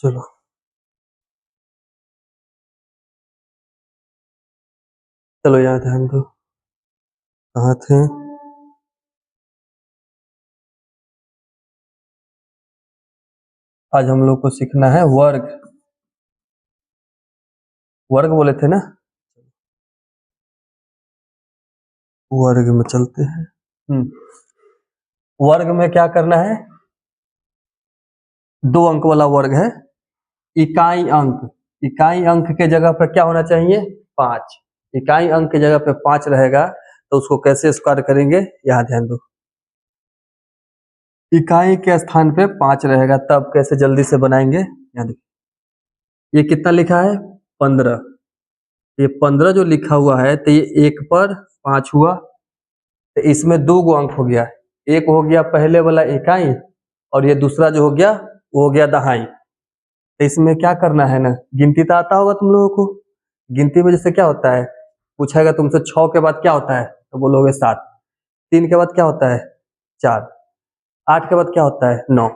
चलो चलो यहाँ ध्यान दो, कहाँ थे? आज हम लोग को सीखना है वर्ग। वर्ग बोले थे ना, वर्ग में चलते हैं। वर्ग में क्या करना है? 2 अंक वाला वर्ग है। इकाई अंक, इकाई अंक के जगह पर क्या होना चाहिए? 5। इकाई अंक की जगह पे 5 रहेगा तो उसको कैसे स्क्वायर करेंगे? यहाँ ध्यान दो, इकाई के स्थान पे 5 रहेगा, तब कैसे जल्दी से बनाएंगे? यहाँ देखिए, ये कितना लिखा है? 15। ये 15 जो लिखा हुआ है तो ये 1 पर 5 हुआ, तो इसमें 2 गो अंक हो गया। एक हो गया पहले वाला इकाई और ये दूसरा जो हो गया वो हो गया दहाई। तो इसमें क्या करना है ना, गिनती तो आता होगा तुम लोगों को। गिनती में जैसे क्या होता है, पूछेगा तुमसे 6 के बाद क्या होता है तो बोलोगे 7, 3 के बाद क्या होता है 4, 8 के बाद क्या होता है 9।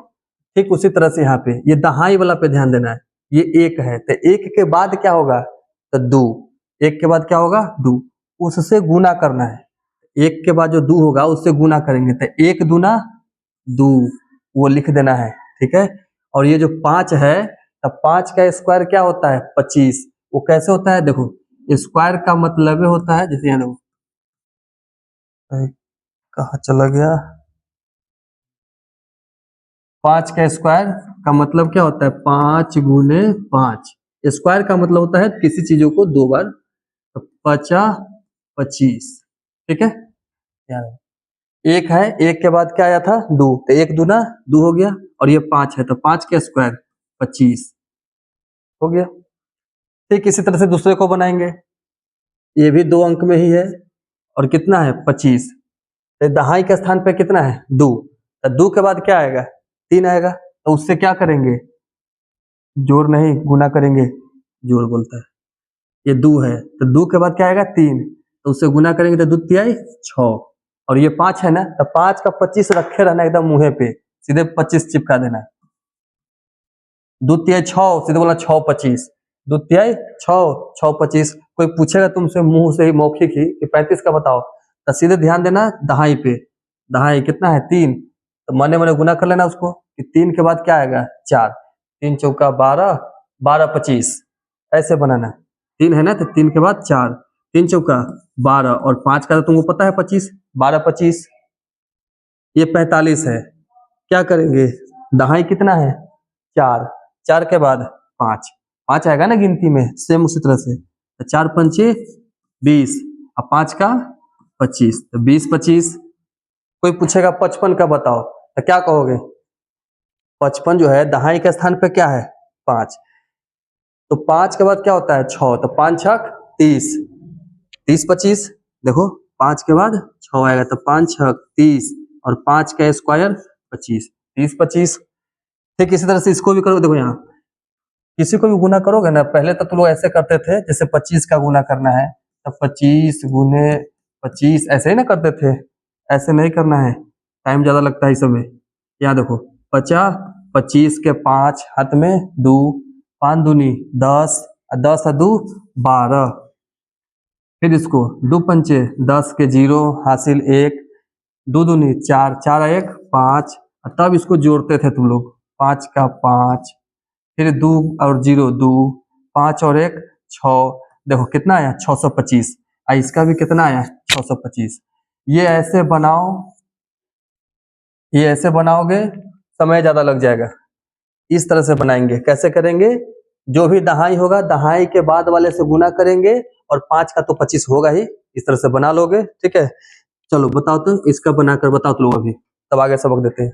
ठीक उसी तरह से यहाँ पे ये दहाई वाला पे ध्यान देना है। ये 1 है तो 1 के बाद क्या होगा तो 2, 1 के बाद क्या होगा 2, उससे गुना करना है। 1 के बाद जो 2 होगा उससे गुना करेंगे तो 1 दूना 2, वो लिख देना है। ठीक है, और ये जो 5 है तो 5 का स्क्वायर क्या होता है 25। वो कैसे होता है देखो, स्क्वायर का मतलब होता है, जैसे यहाँ देखो कहाँ चला गया, 5 का स्क्वायर का मतलब क्या होता है 5 गुने 5। स्क्वायर का मतलब होता है किसी चीजों को 2 बार, तो 50 25। ठीक है, 1 है, 1 के बाद क्या आया था 2, तो 1 दूना 2 हो गया, और ये 5 है तो 5 का स्क्वायर 25 हो गया। ठीक इसी तरह से दूसरे को बनाएंगे, ये भी 2 अंक में ही है और कितना है 25। तो दहाई के स्थान पे कितना है 2, तो 2 के बाद क्या आएगा 3 आएगा, तो उससे क्या करेंगे जोड़ नहीं गुना करेंगे, जोड़ बोलता है। ये 2 है तो 2 के बाद क्या आएगा 3, तो उससे गुना करेंगे तो 2 तिहाई 6, और ये 5 है ना तो 5 का 25 रखे रहना एकदम मुँह पे, सीधे 25 चिपका देना। 2 तिहाई 6, सीधे बोला 6 25, 2 तिहाई 6 6 25। कोई पूछेगा तुमसे मुंह से ही मौखिक ही कि 35 का बताओ, तो सीधे ध्यान देना दहाई पे। दहाई कितना है 3, तो मने मने गुना कर लेना उसको कि 3 के बाद क्या आएगा 4, 3 चौका 12, 12 25 ऐसे बनाना। 3 है ना तो 3 के बाद 4, 3 चौका 12, और 5 का तो तुमको पता है 25, 12 25, ये 45 है। क्या करेंगे दहाई कितना है 4, 4 के बाद 5, 5 आएगा ना गिनती में, सेम उसी तरह से। तो 4 पंचे 20 और 5 का 25, तो 20 25। कोई पूछेगा 55 का बताओ तो क्या कहोगे? 55 जो है दहाई के स्थान पे क्या है 5, तो 5 के बाद क्या होता है 6, तो 5 छक 30, 30 25। देखो 5 के बाद 6 आएगा तो 5 छक 30, और 5 का स्क्वायर 25, 30 25। ठीक इसी तरह से इसको भी करो। देखो यहाँ किसी को भी गुना करोगे ना, पहले तो तुम लोग ऐसे करते थे जैसे 25 का गुना करना है तो 25 गुने 25 ऐसे ही ना करते थे, ऐसे नहीं करना है, टाइम ज्यादा लगता है इस समय। यहाँ देखो 50, 25 के 5 हाथ में 2, 5 दूनी 10, 10 2 12। फिर इसको 2 पंचे 10 के 0 हासिल 1, 2 दूनी 4, 4 1 5, तब इसको जोड़ते थे तुम लोग 5 का 5, फिर 2 और 0 2, 5 और 1 6। देखो कितना आया 625, इसका भी कितना आया 625। ये ऐसे बनाओ, ये ऐसे बनाओगे समय ज्यादा लग जाएगा। इस तरह से बनाएंगे, कैसे करेंगे? जो भी दहाई होगा दहाई के बाद वाले से गुना करेंगे, और 5 का तो 25 होगा ही, इस तरह से बना लोगे। ठीक है, चलो बताओ तो इसका बनाकर बताओ तुम लोग अभी, तब आगे सबक देते हैं।